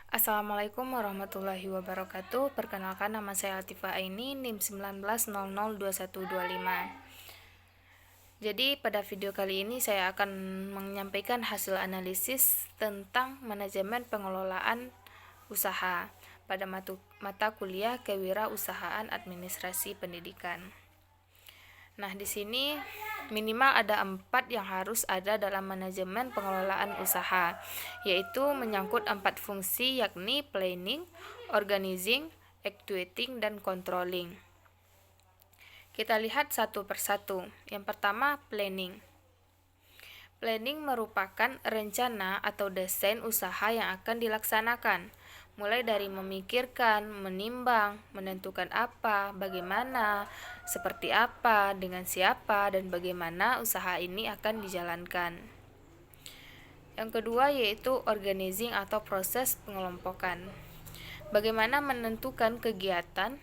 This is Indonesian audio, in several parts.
Assalamualaikum warahmatullahi wabarakatuh. Perkenalkan, nama saya Latifah Aini, NIM 19002125. Jadi pada video kali ini saya akan menyampaikan hasil analisis tentang manajemen pengelolaan usaha pada mata kuliah Kewirausahaan Administrasi Pendidikan. Nah, di sini minimal ada 4 yang harus ada dalam manajemen pengelolaan usaha, yaitu menyangkut 4 fungsi, yakni planning, organizing, actuating, dan controlling. Kita lihat satu persatu. Yang pertama, planning. Planning merupakan rencana atau desain usaha yang akan dilaksanakan, mulai dari memikirkan, menimbang, menentukan apa, bagaimana, seperti apa, dengan siapa, dan bagaimana usaha ini akan dijalankan. Yang kedua yaitu organizing atau proses pengelompokan. Bagaimana menentukan kegiatan,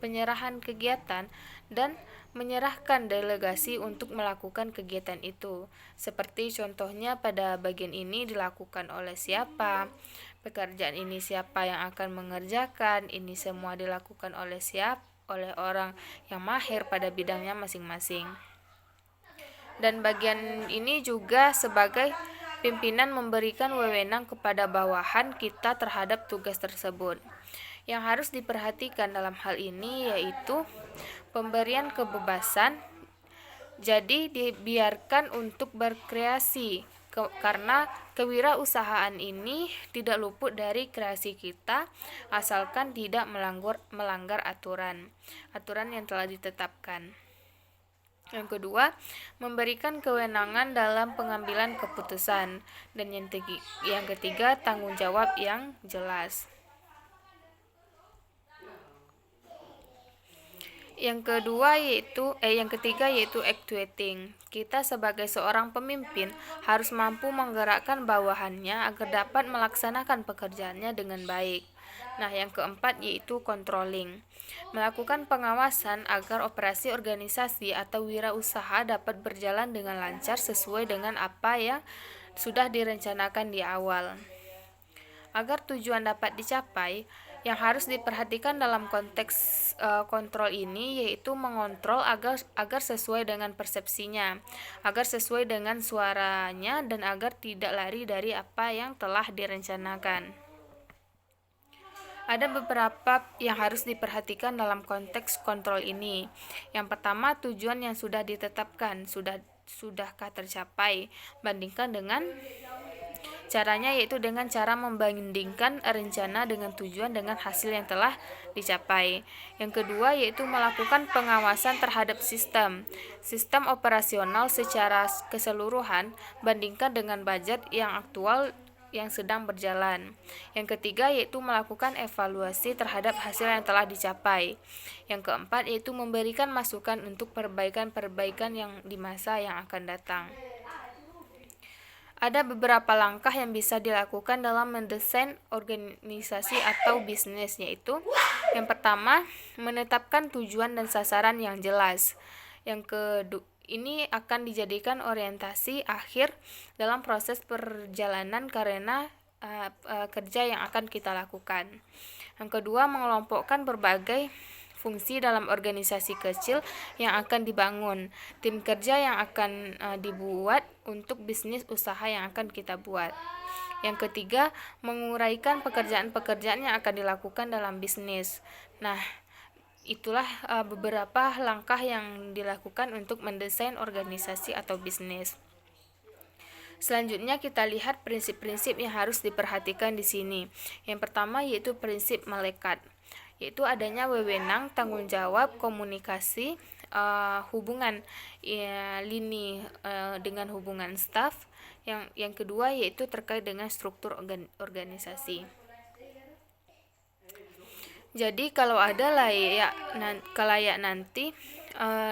penyerahan kegiatan, dan menyerahkan delegasi untuk melakukan kegiatan itu. Seperti contohnya pada bagian ini dilakukan oleh siapa, pekerjaan ini siapa yang akan mengerjakan, ini semua dilakukan oleh oleh orang yang mahir pada bidangnya masing-masing. Dan bagian ini juga sebagai pimpinan memberikan wewenang kepada bawahan kita terhadap tugas tersebut. Yang harus diperhatikan dalam hal ini yaitu pemberian kebebasan, jadi dibiarkan untuk berkreasi karena kewirausahaan ini tidak luput dari kreasi kita asalkan tidak melanggar aturan yang telah ditetapkan. Yang kedua, memberikan kewenangan dalam pengambilan keputusan, dan yang ketiga tanggung jawab yang jelas. Yang ketiga yaitu actuating. Kita sebagai seorang pemimpin harus mampu menggerakkan bawahannya agar dapat melaksanakan pekerjaannya dengan baik. Nah, yang keempat yaitu controlling. Melakukan pengawasan agar operasi organisasi atau wirausaha dapat berjalan dengan lancar sesuai dengan apa yang sudah direncanakan di awal. Agar tujuan dapat dicapai, yang harus diperhatikan dalam konteks kontrol ini yaitu mengontrol agar sesuai dengan persepsinya, agar sesuai dengan suaranya, dan agar tidak lari dari apa yang telah direncanakan. Ada beberapa yang harus diperhatikan dalam konteks kontrol ini. Yang pertama, tujuan yang sudah ditetapkan, sudahkah tercapai? Bandingkan dengan caranya, yaitu dengan cara membandingkan rencana dengan tujuan dengan hasil yang telah dicapai. Yang kedua yaitu melakukan pengawasan terhadap sistem operasional secara keseluruhan, bandingkan dengan budget yang aktual yang sedang berjalan. Yang ketiga yaitu melakukan evaluasi terhadap hasil yang telah dicapai. Yang keempat yaitu memberikan masukan untuk perbaikan-perbaikan yang di masa yang akan datang. Ada beberapa langkah yang bisa dilakukan dalam mendesain organisasi atau bisnis, yaitu yang pertama, menetapkan tujuan dan sasaran yang jelas. Yang kedua, ini akan dijadikan orientasi akhir dalam proses perjalanan karena kerja yang akan kita lakukan. Yang kedua, mengelompokkan berbagai fungsi dalam organisasi kecil yang akan dibangun, tim kerja yang akan dibuat untuk bisnis usaha yang akan kita buat. Yang ketiga, menguraikan pekerjaan-pekerjaan yang akan dilakukan dalam bisnis. Nah, itulah beberapa langkah yang dilakukan untuk mendesain organisasi atau bisnis. Selanjutnya kita lihat prinsip-prinsip yang harus diperhatikan di sini. Yang pertama yaitu prinsip melekat, yaitu adanya wewenang, tanggung jawab, komunikasi, hubungan lini dengan hubungan staf. Yang kedua yaitu terkait dengan struktur organisasi. Jadi kalau ada layak nanti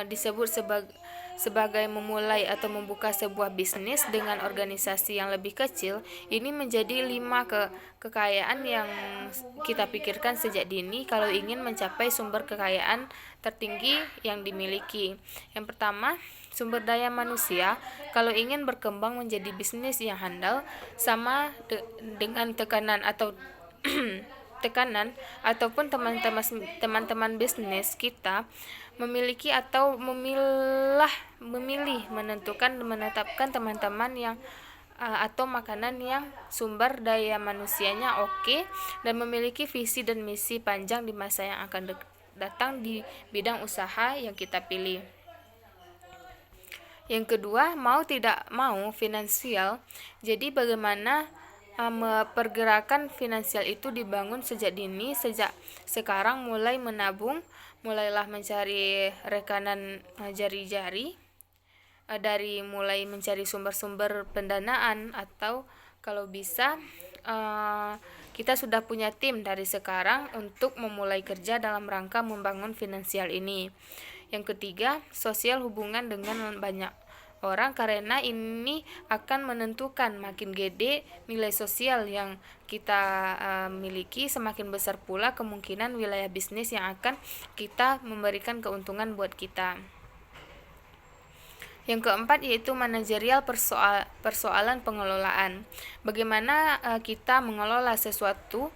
disebut sebagai memulai atau membuka sebuah bisnis dengan organisasi yang lebih kecil, ini menjadi 5 kekayaan yang kita pikirkan sejak dini kalau ingin mencapai sumber kekayaan tertinggi yang dimiliki. Yang pertama, sumber daya manusia. Kalau ingin berkembang menjadi bisnis yang handal, sama dengan tekanan atau tekanan ataupun teman-teman bisnis kita memiliki atau menetapkan teman-teman yang atau makanan yang sumber daya manusianya oke dan memiliki visi dan misi panjang di masa yang akan datang di bidang usaha yang kita pilih. Yang kedua, mau tidak mau finansial. Jadi bagaimana pergerakan finansial itu dibangun sejak dini, sejak sekarang mulai menabung, mulailah mencari rekanan jari-jari, dari mulai mencari sumber-sumber pendanaan, atau kalau bisa kita sudah punya tim dari sekarang untuk memulai kerja dalam rangka membangun finansial ini. Yang ketiga, sosial hubungan dengan banyak orang, karena ini akan menentukan makin gede nilai sosial yang kita miliki, semakin besar pula kemungkinan wilayah bisnis yang akan kita memberikan keuntungan buat kita. Yang keempat yaitu manajerial, persoalan pengelolaan. Bagaimana kita mengelola sesuatu,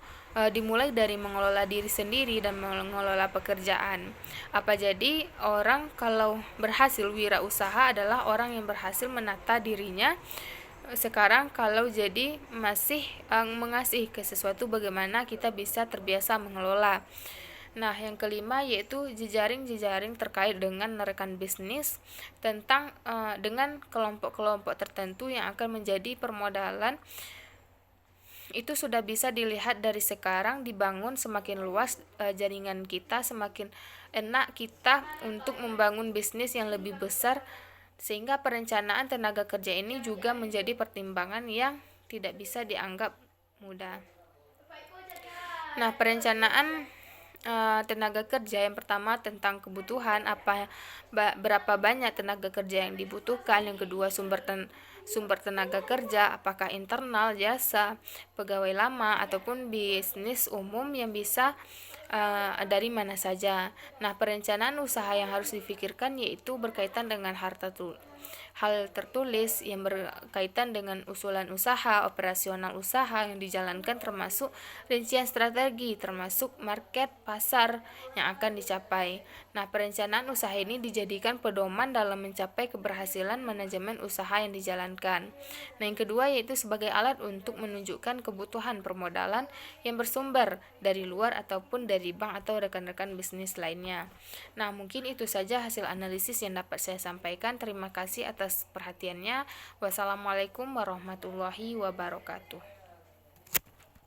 dimulai dari mengelola diri sendiri dan mengelola pekerjaan. Apa jadi orang kalau berhasil wirausaha adalah orang yang berhasil menata dirinya. Sekarang kalau jadi masih mengasihi ke sesuatu, bagaimana kita bisa terbiasa mengelola. Nah, yang kelima yaitu jejaring-jejaring terkait dengan rekan bisnis tentang dengan kelompok-kelompok tertentu yang akan menjadi permodalan. Itu sudah bisa dilihat dari sekarang, dibangun semakin luas jaringan kita, semakin enak kita untuk membangun bisnis yang lebih besar, sehingga perencanaan tenaga kerja ini juga menjadi pertimbangan yang tidak bisa dianggap mudah. Nah, perencanaan tenaga kerja yang pertama tentang kebutuhan, berapa banyak tenaga kerja yang dibutuhkan. Yang kedua, sumber tenaga kerja, apakah internal, jasa, pegawai lama ataupun bisnis umum yang bisa dari mana saja. Nah, perencanaan usaha yang harus difikirkan yaitu berkaitan dengan hal tertulis yang berkaitan dengan usulan usaha, operasional usaha yang dijalankan, termasuk rincian strategi, termasuk market, pasar yang akan dicapai. Nah, perencanaan usaha ini dijadikan pedoman dalam mencapai keberhasilan manajemen usaha yang dijalankan. Nah, yang kedua yaitu sebagai alat untuk menunjukkan kebutuhan permodalan yang bersumber dari luar ataupun dari bank atau rekan-rekan bisnis lainnya. Nah, mungkin itu saja hasil analisis yang dapat saya sampaikan. Terima kasih atas perhatiannya. Wassalamualaikum warahmatullahi wabarakatuh.